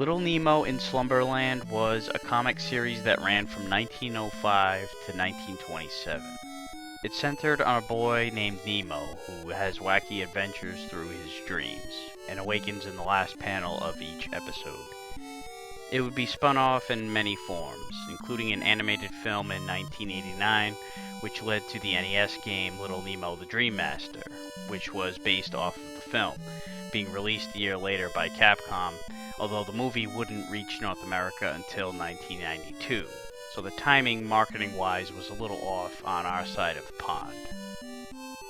Little Nemo in Slumberland was a comic series that ran from 1905 to 1927. It centered on a boy named Nemo who has wacky adventures through his dreams and awakens in the last panel of each episode. It would be spun off in many forms, including an animated film in 1989, which led to the NES game Little Nemo the Dream Master, which was based off of the film, being released a year later by Capcom, although the movie wouldn't reach North America until 1992, so the timing, marketing-wise, was a little off on our side of the pond.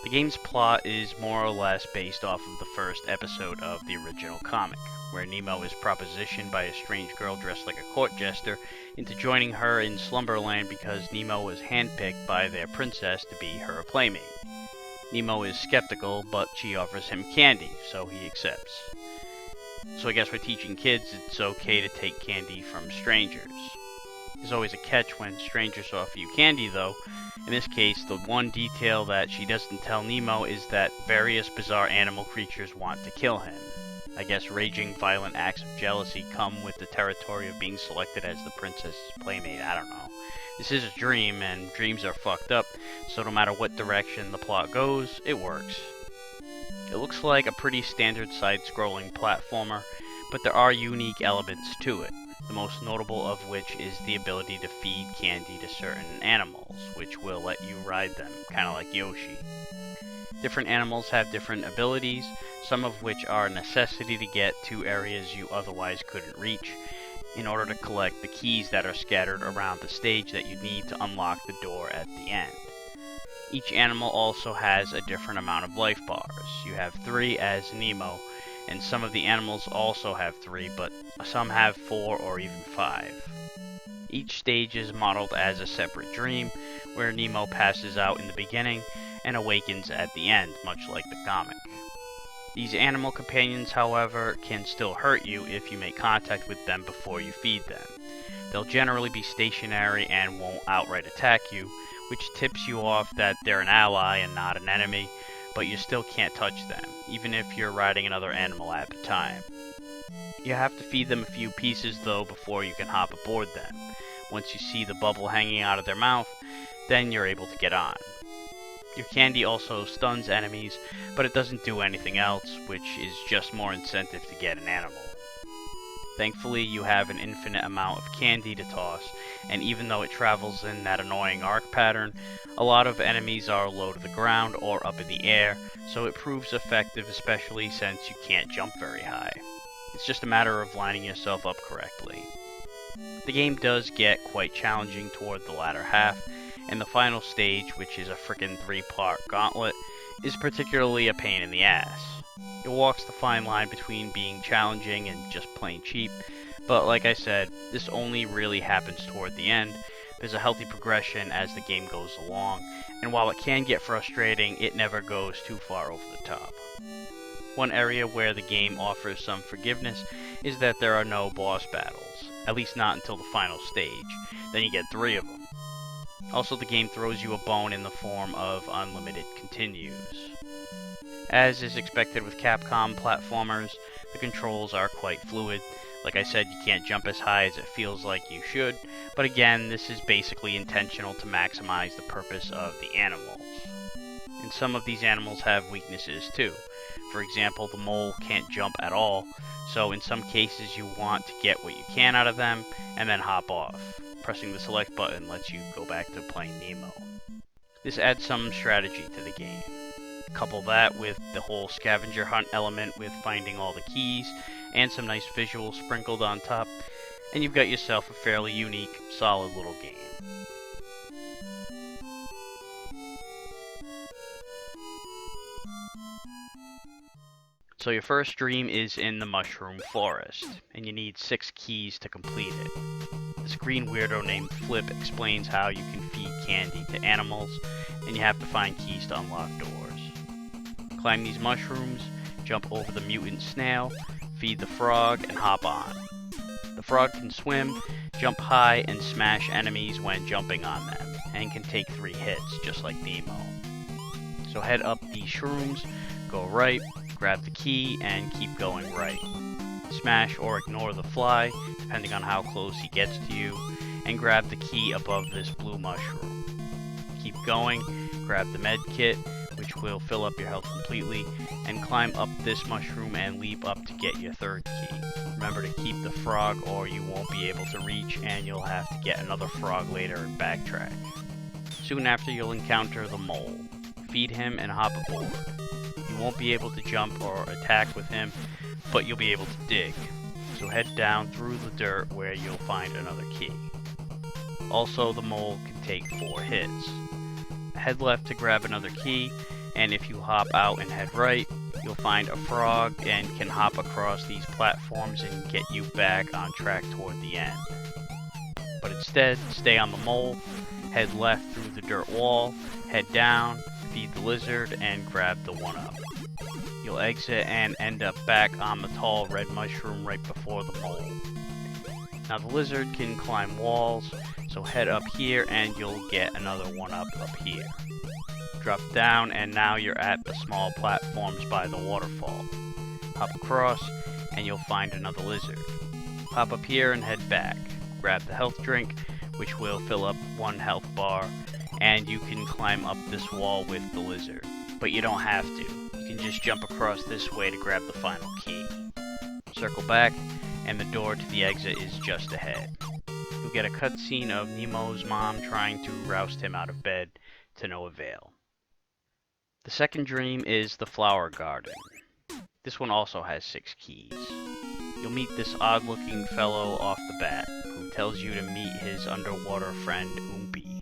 The game's plot is more or less based off of the first episode of the original comic, where Nemo is propositioned by a strange girl dressed like a court jester into joining her in Slumberland because Nemo was handpicked by their princess to be her playmate. Nemo is skeptical, but she offers him candy, so he accepts. So I guess we're teaching kids it's okay to take candy from strangers. There's always a catch when strangers offer you candy, though. In this case, the one detail that she doesn't tell Nemo is that various bizarre animal creatures want to kill him. I guess raging, violent acts of jealousy come with the territory of being selected as the princess's playmate. I don't know. This is a dream, and dreams are fucked up, so no matter what direction the plot goes, it works. It looks like a pretty standard side-scrolling platformer, but there are unique elements to it, the most notable of which is the ability to feed candy to certain animals, which will let you ride them, kind of like Yoshi. Different animals have different abilities, some of which are a necessity to get to areas you otherwise couldn't reach, in order to collect the keys that are scattered around the stage that you need to unlock the door at the end. Each animal also has a different amount of life bars. You have 3 as Nemo, and some of the animals also have 3, but some have 4 or even 5. Each stage is modeled as a separate dream, where Nemo passes out in the beginning and awakens at the end, much like the comic. These animal companions, however, can still hurt you if you make contact with them before you feed them. They'll generally be stationary and won't outright attack you, which tips you off that they're an ally and not an enemy, but you still can't touch them, even if you're riding another animal at the time. You have to feed them a few pieces though before you can hop aboard them. Once you see the bubble hanging out of their mouth, then you're able to get on. Your candy also stuns enemies, but it doesn't do anything else, which is just more incentive to get an animal. Thankfully, you have an infinite amount of candy to toss, and even though it travels in that annoying arc pattern, a lot of enemies are low to the ground or up in the air, so it proves effective, especially since you can't jump very high. It's just a matter of lining yourself up correctly. The game does get quite challenging toward the latter half, and the final stage, which is a frickin' 3-part gauntlet, is particularly a pain in the ass. It walks the fine line between being challenging and just plain cheap, but like I said, this only really happens toward the end. There's a healthy progression as the game goes along, and while it can get frustrating, it never goes too far over the top. One area where the game offers some forgiveness is that there are no boss battles, at least not until the final stage. Then you get 3 of them. Also, the game throws you a bone in the form of unlimited continues. As is expected with Capcom platformers, the controls are quite fluid. Like I said, you can't jump as high as it feels like you should, but again, this is basically intentional to maximize the purpose of the animals. And some of these animals have weaknesses too. For example, the mole can't jump at all, so in some cases you want to get what you can out of them and then hop off. Pressing the select button lets you go back to playing Nemo. This adds some strategy to the game. Couple that with the whole scavenger hunt element with finding all the keys, and some nice visuals sprinkled on top, and you've got yourself a fairly unique, solid little game. So your first dream is in the Mushroom Forest, and you need 6 keys to complete it. This green weirdo named Flip explains how you can feed candy to animals, and you have to find keys to unlock doors. Climb these mushrooms, jump over the mutant snail, feed the frog, and hop on. The frog can swim, jump high, and smash enemies when jumping on them, and can take 3 hits, just like Nemo. So head up these shrooms, go right, grab the key, and keep going right. Smash or ignore the fly, depending on how close he gets to you, and grab the key above this blue mushroom. Keep going, grab the med kit, which will fill up your health completely, and climb up this mushroom and leap up to get your third key. Remember to keep the frog or you won't be able to reach and you'll have to get another frog later and backtrack. Soon after you'll encounter the mole. Feed him and hop aboard. You won't be able to jump or attack with him, but you'll be able to dig. So head down through the dirt where you'll find another key. Also, the mole can take 4 hits. Head left to grab another key, and if you hop out and head right, you'll find a frog and can hop across these platforms and get you back on track toward the end. But instead, stay on the mole, head left through the dirt wall, head down, feed the lizard, and grab the 1-up. You'll exit and end up back on the tall red mushroom right before the mole. Now the lizard can climb walls, so head up here and you'll get another 1-up up here. Drop down and now you're at the small platforms by the waterfall. Hop across and you'll find another lizard. Hop up here and head back. Grab the health drink, which will fill up 1 health bar, and you can climb up this wall with the lizard. But you don't have to. You can just jump across this way to grab the final key. Circle back, and the door to the exit is just ahead. You'll get a cutscene of Nemo's mom trying to roust him out of bed, to no avail. The second dream is the flower garden. This one also has 6 keys. You'll meet this odd-looking fellow off the bat, who tells you to meet his underwater friend Oompy.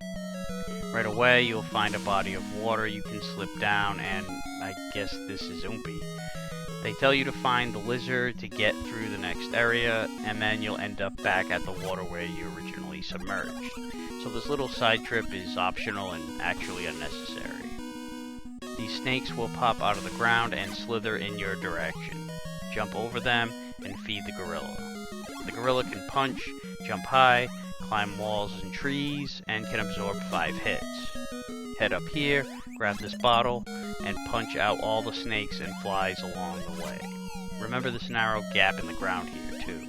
Right away, you'll find a body of water you can slip down, and I guess this is Oompy. They tell you to find the lizard to get through the next area, and then you'll end up back at the water where you originally submerged. So this little side trip is optional and actually unnecessary. These snakes will pop out of the ground and slither in your direction. Jump over them and feed the gorilla. The gorilla can punch, jump high, climb walls and trees, and can absorb 5 hits. Head up here, grab this bottle, and punch out all the snakes and flies along the way. Remember this narrow gap in the ground here too.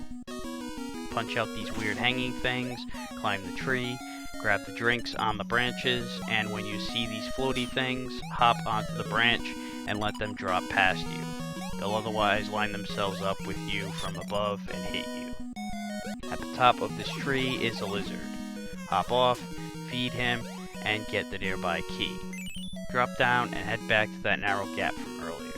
Punch out these weird hanging things, climb the tree, grab the drinks on the branches, and when you see these floaty things, hop onto the branch and let them drop past you. They'll otherwise line themselves up with you from above and hit you. At the top of this tree is a lizard. Hop off, feed him, and get the nearby key. Drop down and head back to that narrow gap from earlier.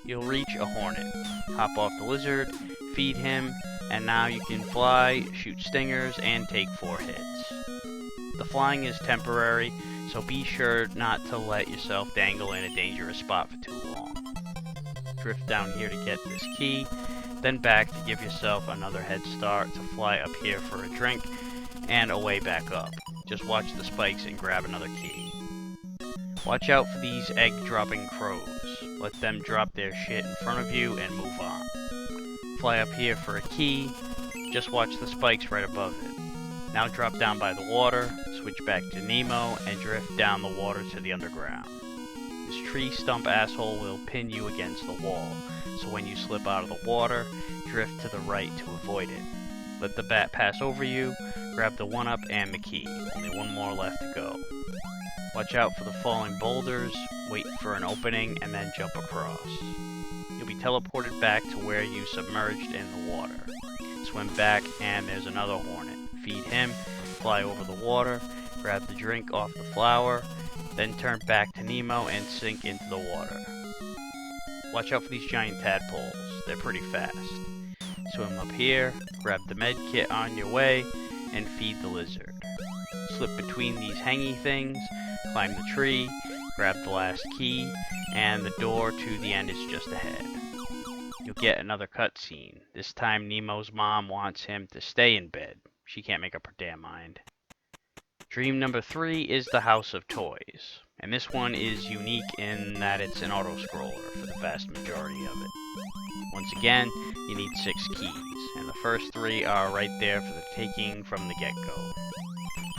You'll reach a hornet. Hop off the lizard, feed him, and now you can fly, shoot stingers, and take 4 hits. The flying is temporary, so be sure not to let yourself dangle in a dangerous spot for too long. Drift down here to get this key, then back to give yourself another head start to fly up here for a drink, and away back up. Just watch the spikes and grab another key. Watch out for these egg-dropping crows. Let them drop their shit in front of you and move on. Fly up here for a key, just watch the spikes right above it. Now drop down by the water, switch back to Nemo, and drift down the water to the underground. This tree stump asshole will pin you against the wall, so when you slip out of the water, drift to the right to avoid it. Let the bat pass over you, grab the 1-up and the key. Only 1 more left to go. Watch out for the falling boulders, wait for an opening, and then jump across. You'll be teleported back to where you submerged in the water. Swim back, and there's another hornet. Feed him, fly over the water, grab the drink off the flower, then turn back to Nemo and sink into the water. Watch out for these giant tadpoles, they're pretty fast. Swim up here, grab the med kit on your way, and feed the lizard. Slip between these hangy things, climb the tree, grab the last key, and the door to the end is just ahead. You'll get another cutscene. This time Nemo's mom wants him to stay in bed. She can't make up her damn mind. Dream number 3 is the House of Toys, and this one is unique in that it's an auto-scroller for the vast majority of it. Once again, you need 6 keys, and the first 3 are right there for the taking from the get-go.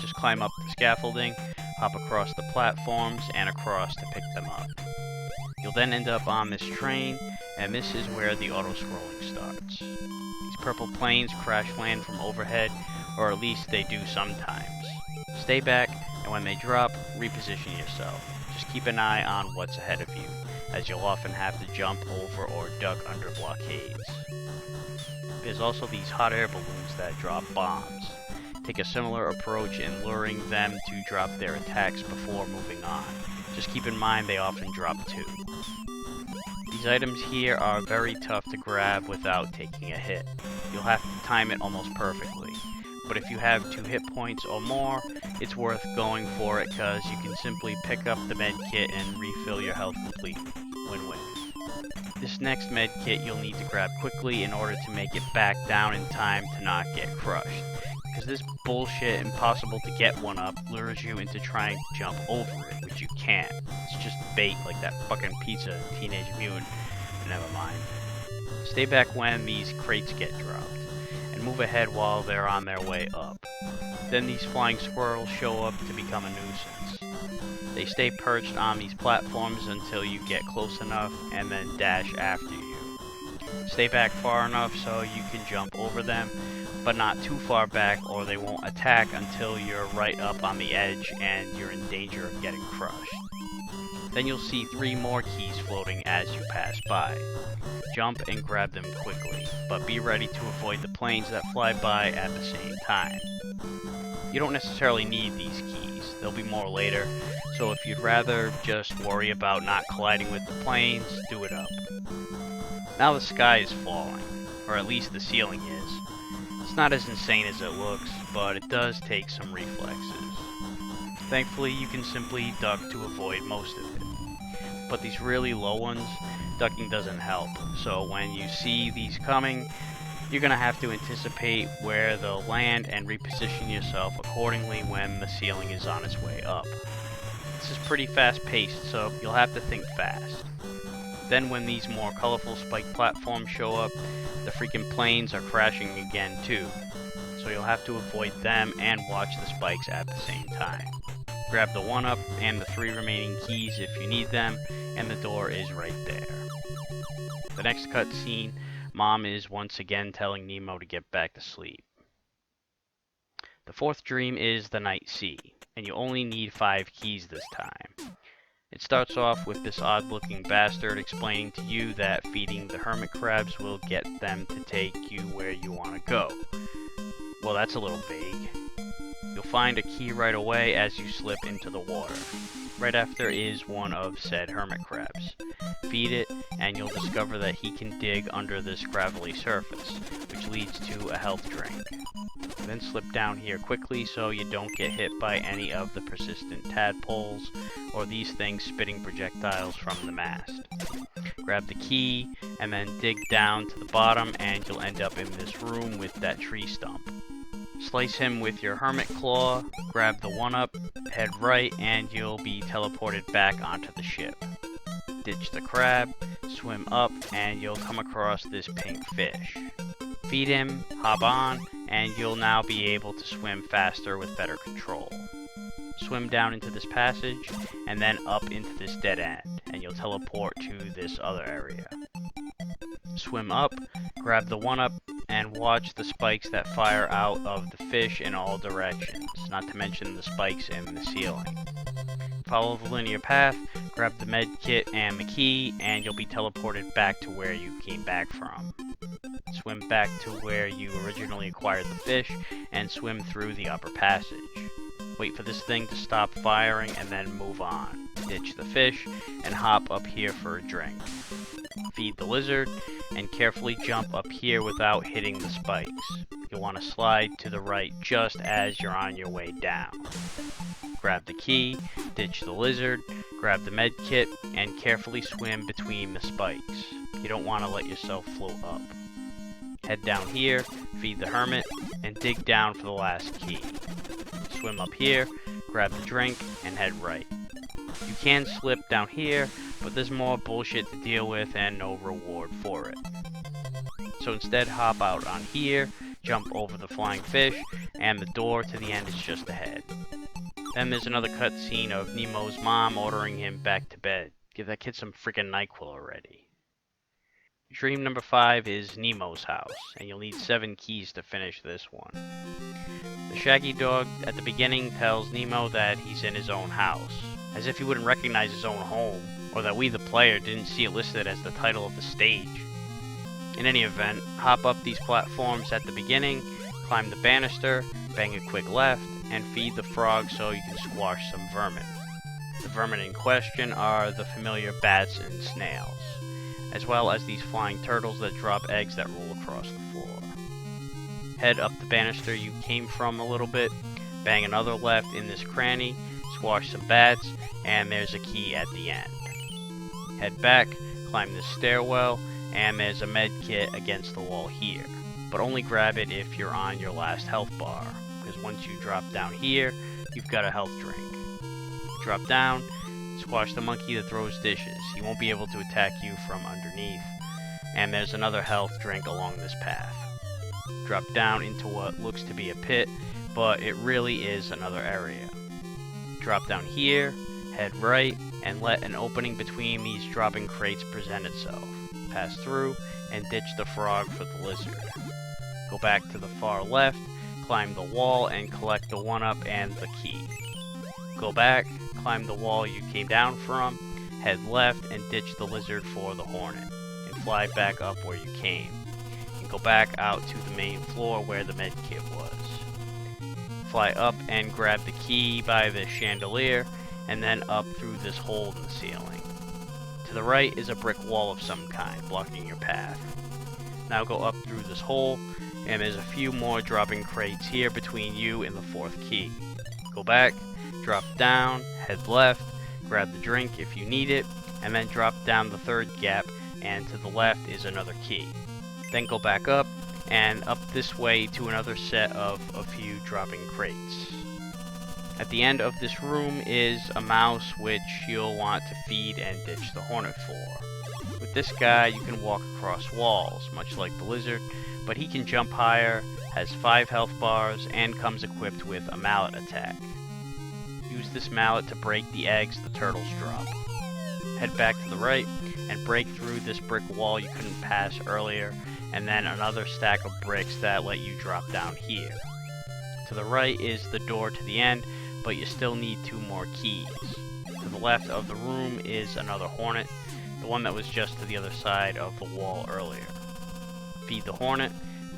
Just climb up the scaffolding, hop across the platforms, and across to pick them up. You'll then end up on this train, and this is where the auto-scrolling starts. These purple planes crash land from overhead, or at least they do sometimes. Stay back, and when they drop, reposition yourself. Just keep an eye on what's ahead of you, as you'll often have to jump over or duck under blockades. There's also these hot air balloons that drop bombs. Take a similar approach in luring them to drop their attacks before moving on. Just keep in mind they often drop too. These items here are very tough to grab without taking a hit. You'll have to time it almost perfectly. But if you have 2 hit points or more, it's worth going for it because you can simply pick up the med kit and refill your health completely. Win-win. This next med kit you'll need to grab quickly in order to make it back down in time to not get crushed. Because this bullshit impossible to get one up lures you into trying to jump over it, which you can't. It's just bait like that fucking pizza in Teenage Mutant. Never mind. Stay back when these crates get dropped, and move ahead while they're on their way up. Then these flying squirrels show up to become a nuisance. They stay perched on these platforms until you get close enough, and then dash after you. Stay back far enough so you can jump over them, but not too far back or they won't attack until you're right up on the edge and you're in danger of getting crushed. Then you'll see 3 more keys floating as you pass by. Jump and grab them quickly, but be ready to avoid the planes that fly by at the same time. You don't necessarily need these keys, there'll be more later, so if you'd rather just worry about not colliding with the planes, do it up. Now the sky is falling, or at least the ceiling is. It's not as insane as it looks, but it does take some reflexes. Thankfully, you can simply duck to avoid most of it. But these really low ones, ducking doesn't help, so when you see these coming, you're going to have to anticipate where they'll land and reposition yourself accordingly when the ceiling is on its way up. This is pretty fast paced, so you'll have to think fast. Then when these more colorful spiked platforms show up, the freaking planes are crashing again too, so you'll have to avoid them and watch the spikes at the same time. Grab the 1-up and the 3 remaining keys if you need them, and the door is right there. The next cutscene, Mom is once again telling Nemo to get back to sleep. The 4th dream is the Night Sea, and you only need 5 keys this time. It starts off with this odd-looking bastard explaining to you that feeding the hermit crabs will get them to take you where you want to go. Well, that's a little vague. You'll find a key right away as you slip into the water. Right after is one of said hermit crabs. Feed it, and you'll discover that he can dig under this gravelly surface, which leads to a health drink. Then slip down here quickly so you don't get hit by any of the persistent tadpoles, or these things spitting projectiles from the mast. Grab the key, and then dig down to the bottom, and you'll end up in this room with that tree stump. Slice him with your hermit claw, grab the 1-up, head right, and you'll be teleported back onto the ship. Ditch the crab, swim up, and you'll come across this pink fish. Feed him, hop on, and you'll now be able to swim faster with better control. Swim down into this passage, and then up into this dead end, and you'll teleport to this other area. Swim up, grab the 1-up, and watch the spikes that fire out of the fish in all directions, not to mention the spikes in the ceiling. Follow the linear path, grab the med kit and the key, and you'll be teleported back to where you came back from. Swim back to where you originally acquired the fish, and swim through the upper passage. Wait for this thing to stop firing and then move on. Ditch the fish, and hop up here for a drink. Feed the lizard, and carefully jump up here without hitting the spikes. You'll want to slide to the right just as you're on your way down. Grab the key, ditch the lizard, grab the med kit, and carefully swim between the spikes. You don't want to let yourself float up. Head down here, feed the hermit, and dig down for the last key. Swim up here, grab the drink, and head right. You can slip down here, but there's more bullshit to deal with and no reward for it. So instead, hop out on here, jump over the flying fish, and the door to the end is just ahead. Then there's another cutscene of Nemo's mom ordering him back to bed. Give that kid some freaking NyQuil already. Dream number 5 is Nemo's house, and you'll need 7 keys to finish this one. The shaggy dog at the beginning tells Nemo that he's in his own house, as if he wouldn't recognize his own home, or that we the player didn't see it listed as the title of the stage. In any event, hop up these platforms at the beginning, climb the banister, bang a quick left, and feed the frog so you can squash some vermin. The vermin in question are the familiar bats and snails, as well as these flying turtles that drop eggs that roll across the floor. Head up the banister you came from a little bit, bang another left in this cranny, squash some bats, and there's a key at the end. Head back, climb this stairwell, and there's a med kit against the wall here, but only grab it if you're on your last health bar, because once you drop down here, you've got a health drink. Drop down, squash the monkey that throws dishes. He won't be able to attack you from underneath, and there's another health drink along this path. Drop down into what looks to be a pit, but it really is another area. Drop down here, head right, and let an opening between these dropping crates present itself. Pass through, and ditch the frog for the lizard. Go back to the far left, climb the wall, and collect the 1-up and the key. Go back, climb the wall you came down from, head left, and ditch the lizard for the hornet, and fly back up where you came. And go back out to the main floor where the med kit was. Fly up and grab the key by the chandelier, and then up through this hole in the ceiling. To the right is a brick wall of some kind, blocking your path. Now go up through this hole, and there's a few more dropping crates here between you and the 4th key. Go back, drop down, head left, grab the drink if you need it, and then drop down the 3rd gap, and to the left is another key. Then go back up, and up this way to another set of a few dropping crates. At the end of this room is a mouse which you'll want to feed and ditch the hornet for. With this guy you can walk across walls, much like the lizard, but he can jump higher, has 5 health bars, and comes equipped with a mallet attack. Use this mallet to break the eggs the turtles drop. Head back to the right and break through this brick wall you couldn't pass earlier, and then another stack of bricks that let you drop down here. To the right is the door to the end, but you still need 2 more keys. To the left of the room is another hornet, the one that was just to the other side of the wall earlier. Feed the hornet,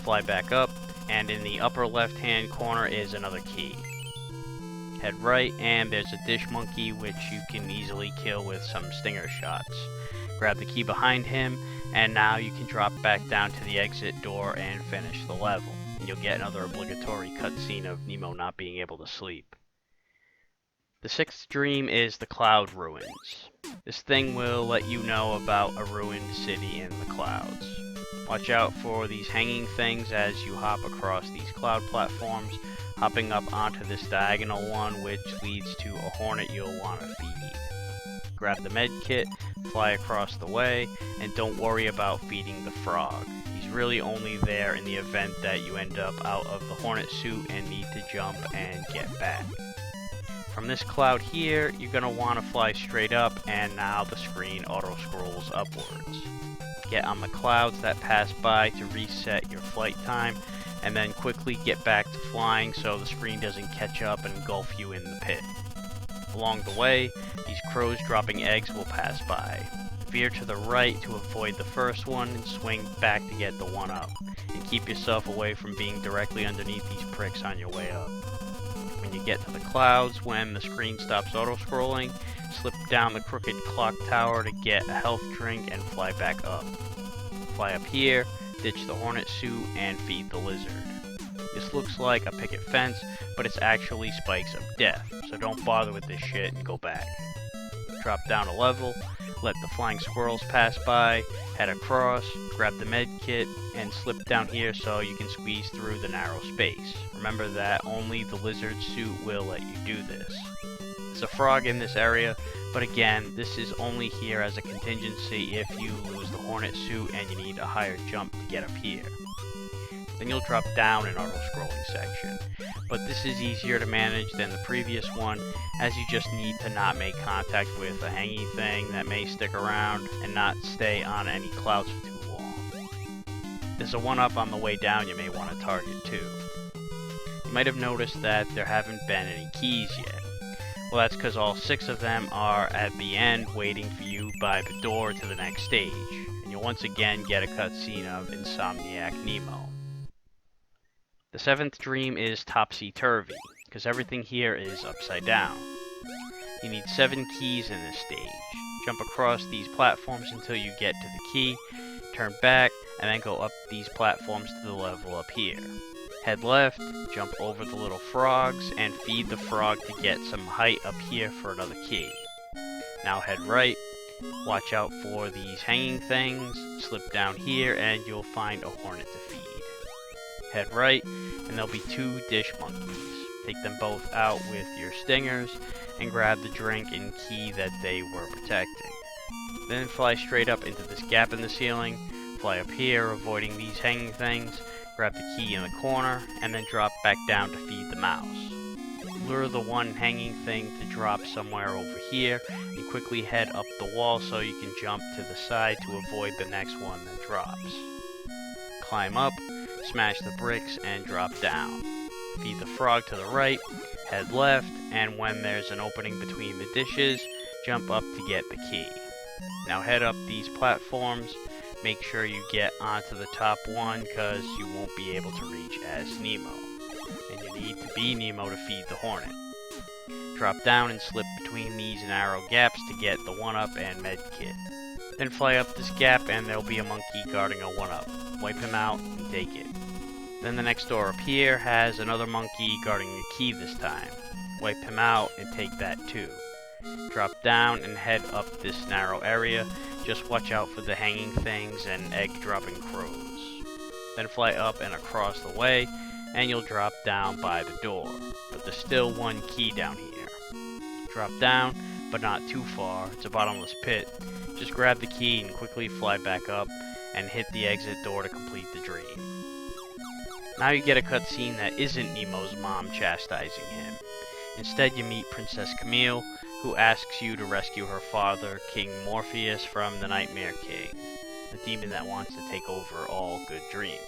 fly back up, and in the upper left hand corner is another key. Head right, and there's a dish monkey which you can easily kill with some stinger shots. Grab the key behind him, and now you can drop back down to the exit door and finish the level. And you'll get another obligatory cutscene of Nemo not being able to sleep. The 6th dream is the Cloud Ruins. This thing will let you know about a ruined city in the clouds. Watch out for these hanging things as you hop across these cloud platforms, hopping up onto this diagonal one which leads to a hornet you'll want to feed. Grab the med kit, fly across the way, and don't worry about feeding the frog. He's really only there in the event that you end up out of the hornet suit and need to jump and get back. From this cloud here, you're going to want to fly straight up, and now the screen auto-scrolls upwards. Get on the clouds that pass by to reset your flight time, and then quickly get back to flying so the screen doesn't catch up and engulf you in the pit. Along the way, these crows dropping eggs will pass by. Veer to the right to avoid the first one and swing back to get the 1-up, and keep yourself away from being directly underneath these pricks on your way up. When you get to the clouds, when the screen stops auto-scrolling, slip down the crooked clock tower to get a health drink and fly back up. Fly up here, ditch the hornet suit, and feed the lizard. This looks like a picket fence, but it's actually spikes of death, so don't bother with this shit and go back. Drop down a level, let the flying squirrels pass by, head across, grab the med kit, and slip down here so you can squeeze through the narrow space. Remember that only the lizard suit will let you do this. There's a frog in this area, but again, this is only here as a contingency if you lose the hornet suit and you need a higher jump to get up here. Then you'll drop down an auto-scrolling section, but this is easier to manage than the previous one, as you just need to not make contact with a hanging thing that may stick around and not stay on any clouds for too long. There's a 1-up on the way down you may want to target too. You might have noticed that there haven't been any keys yet. Well, that's because all 6 of them are at the end waiting for you by the door to the next stage, and you'll once again get a cutscene of Insomniac Nemo. The 7th dream is Topsy-Turvy, because everything here is upside down. You need 7 keys in this stage. Jump across these platforms until you get to the key, turn back, and then go up these platforms to the level up here. Head left, jump over the little frogs, and feed the frog to get some height up here for another key. Now head right, watch out for these hanging things, slip down here, and you'll find a hornet to feed. Head right, and there'll be 2 dish monkeys. Take them both out with your stingers, and grab the drink and key that they were protecting. Then fly straight up into this gap in the ceiling, fly up here, avoiding these hanging things, grab the key in the corner, and then drop back down to feed the mouse. Lure the one hanging thing to drop somewhere over here, and quickly head up the wall so you can jump to the side to avoid the next one that drops. Climb up, smash the bricks, and drop down. Feed the frog to the right, head left, and when there's an opening between the dishes, jump up to get the key. Now head up these platforms. Make sure you get onto the top one, because you won't be able to reach as Nemo. And you need to be Nemo to feed the hornet. Drop down and slip between these narrow gaps to get the 1-up and med kit. Then fly up this gap and there'll be a monkey guarding a 1-up. Wipe him out and take it. Then the next door up here has another monkey guarding a key this time. Wipe him out and take that too. Drop down and head up this narrow area. Just watch out for the hanging things and egg-dropping crows. Then fly up and across the way, and you'll drop down by the door. But there's still 1 key down here. Drop down, but not too far. It's a bottomless pit. Just grab the key and quickly fly back up, and hit the exit door to complete the dream. Now you get a cutscene that isn't Nemo's mom chastising him. Instead, you meet Princess Camille, who asks you to rescue her father, King Morpheus, from the Nightmare King, the demon that wants to take over all good dreams.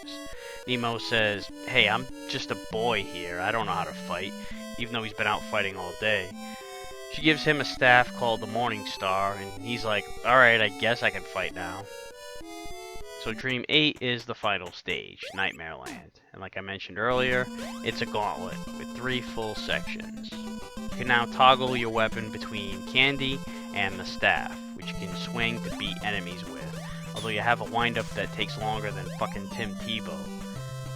Nemo says, "Hey, I'm just a boy here, I don't know how to fight," even though he's been out fighting all day. She gives him a staff called the Morning Star, and he's like, "Alright, I guess I can fight now." So Dream 8 is the final stage, Nightmare Land, and like I mentioned earlier, it's a gauntlet with 3 full sections. You can now toggle your weapon between Candy and the staff, which you can swing to beat enemies with, although you have a windup that takes longer than fucking Tim Tebow.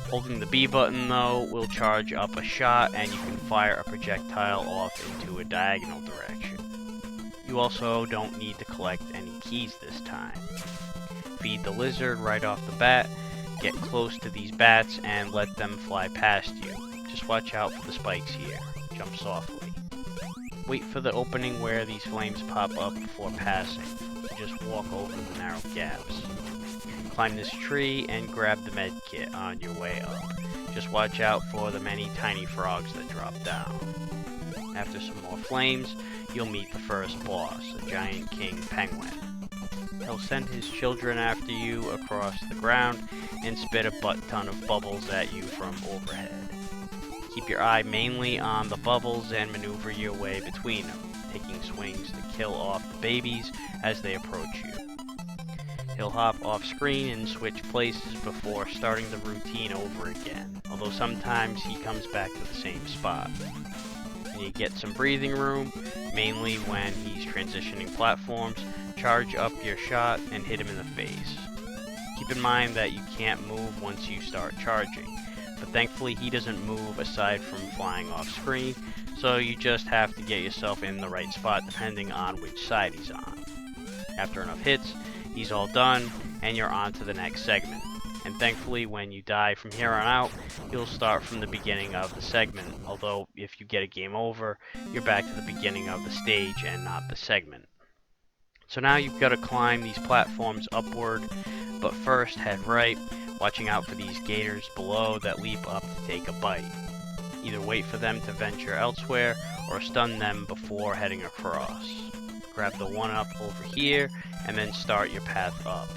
Holding the B button though will charge up a shot and you can fire a projectile off into a diagonal direction. You also don't need to collect any keys this time. Feed the lizard right off the bat, get close to these bats and let them fly past you. Just watch out for the spikes here. Jump softly. Wait for the opening where these flames pop up before passing. Just walk over the narrow gaps. Climb this tree and grab the med kit on your way up. Just watch out for the many tiny frogs that drop down. After some more flames, you'll meet the first boss, a giant king penguin. He'll send his children after you across the ground and spit a butt-ton of bubbles at you from overhead. Keep your eye mainly on the bubbles and maneuver your way between them, taking swings to kill off the babies as they approach you. He'll hop off screen and switch places before starting the routine over again, although sometimes he comes back to the same spot. And you get some breathing room, mainly when he's transitioning platforms. Charge up your shot and hit him in the face. Keep in mind that you can't move once you start charging, but thankfully he doesn't move aside from flying off screen, so you just have to get yourself in the right spot depending on which side he's on. After enough hits, he's all done, and you're on to the next segment. And thankfully when you die from here on out, you'll start from the beginning of the segment, although if you get a game over, you're back to the beginning of the stage and not the segment. So now you've got to climb these platforms upward, but first head right, watching out for these gators below that leap up to take a bite. Either wait for them to venture elsewhere, or stun them before heading across. Grab the 1-up over here, and then start your path up.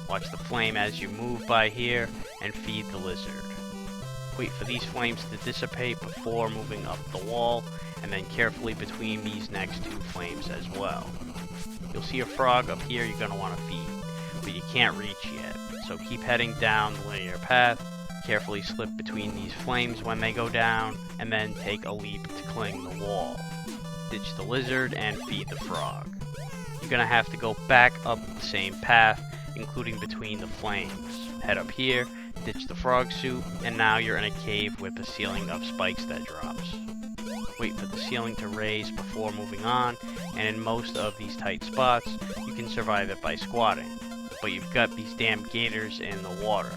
Watch the flame as you move by here, and feed the lizard. Wait for these flames to dissipate before moving up the wall, and then carefully between these next two flames as well. You'll see a frog up here you're going to want to feed, but you can't reach yet, so keep heading down the linear path, carefully slip between these flames when they go down, and then take a leap to cling the wall. Ditch the lizard and feed the frog. You're going to have to go back up the same path, including between the flames. Head up here, ditch the frog suit, and now you're in a cave with a ceiling of spikes that drops. Wait for the ceiling to raise before moving on, and in most of these tight spots, you can survive it by squatting. But you've got these damn gators in the water.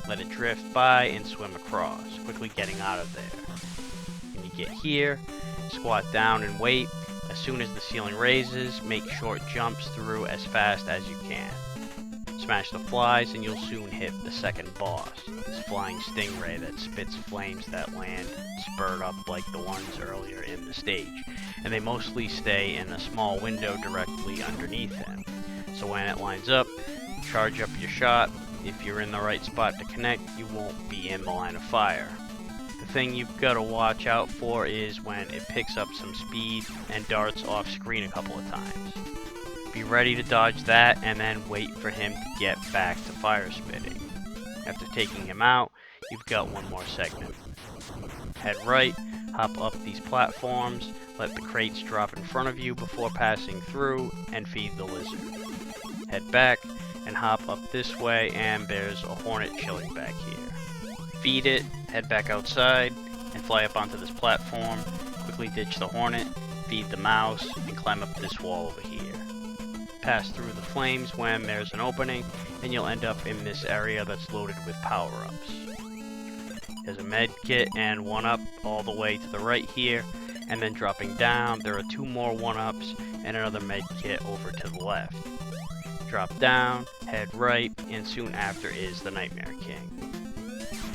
Let it drift by and swim across, quickly getting out of there. When you get here, squat down and wait. As soon as the ceiling raises, make short jumps through as fast as you can. Smash the flies and you'll soon hit the second boss, this flying stingray that spits flames that land spurred up like the ones earlier in the stage, and they mostly stay in a small window directly underneath him. So when it lines up, charge up your shot. If you're in the right spot to connect, you won't be in the line of fire. The thing you've got to watch out for is when it picks up some speed and darts off screen a couple of times. Be ready to dodge that and then wait for him to get back to fire spitting. After taking him out, you've got one more segment. Head right, hop up these platforms, let the crates drop in front of you before passing through, and feed the lizard. Head back and hop up this way, and there's a hornet chilling back here. Feed it, head back outside, and fly up onto this platform. Quickly ditch the hornet, feed the mouse, and climb up this wall over here. Pass through the flames when there's an opening, and you'll end up in this area that's loaded with power-ups. There's a med kit and 1-up all the way to the right here, and then dropping down there are 2 more 1-ups and another med kit over to the left. Drop down, head right, and soon after is the Nightmare King.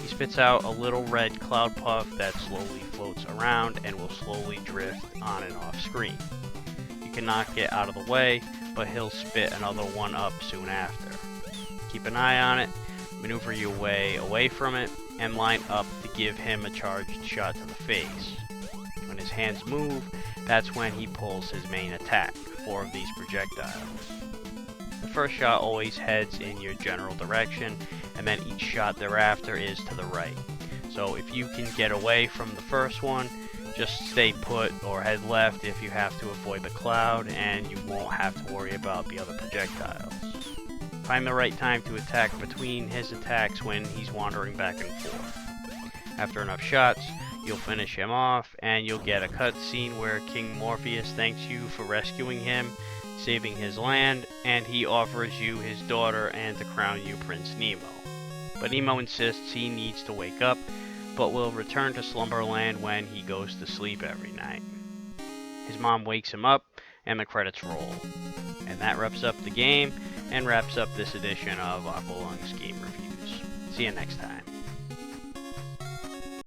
He spits out a little red cloud puff that slowly floats around and will slowly drift on and off screen. You can knock it out of the way, but he'll spit another 1-up soon after. Keep an eye on it, maneuver your way away from it, and line up to give him a charged shot to the face. When his hands move, that's when he pulls his main attack, 4 of these projectiles. The first shot always heads in your general direction, and then each shot thereafter is to the right. So if you can get away from the first one, just stay put or head left if you have to avoid the cloud, and you won't have to worry about the other projectiles. Find the right time to attack between his attacks when he's wandering back and forth. After enough shots, you'll finish him off, and you'll get a cutscene where King Morpheus thanks you for rescuing him, saving his land, and he offers you his daughter and to crown you Prince Nemo. But Nemo insists he needs to wake up, but will return to Slumberland when he goes to sleep every night. His mom wakes him up, and the credits roll. And that wraps up the game, and wraps up this edition of Aqualung's Game Reviews. See you next time.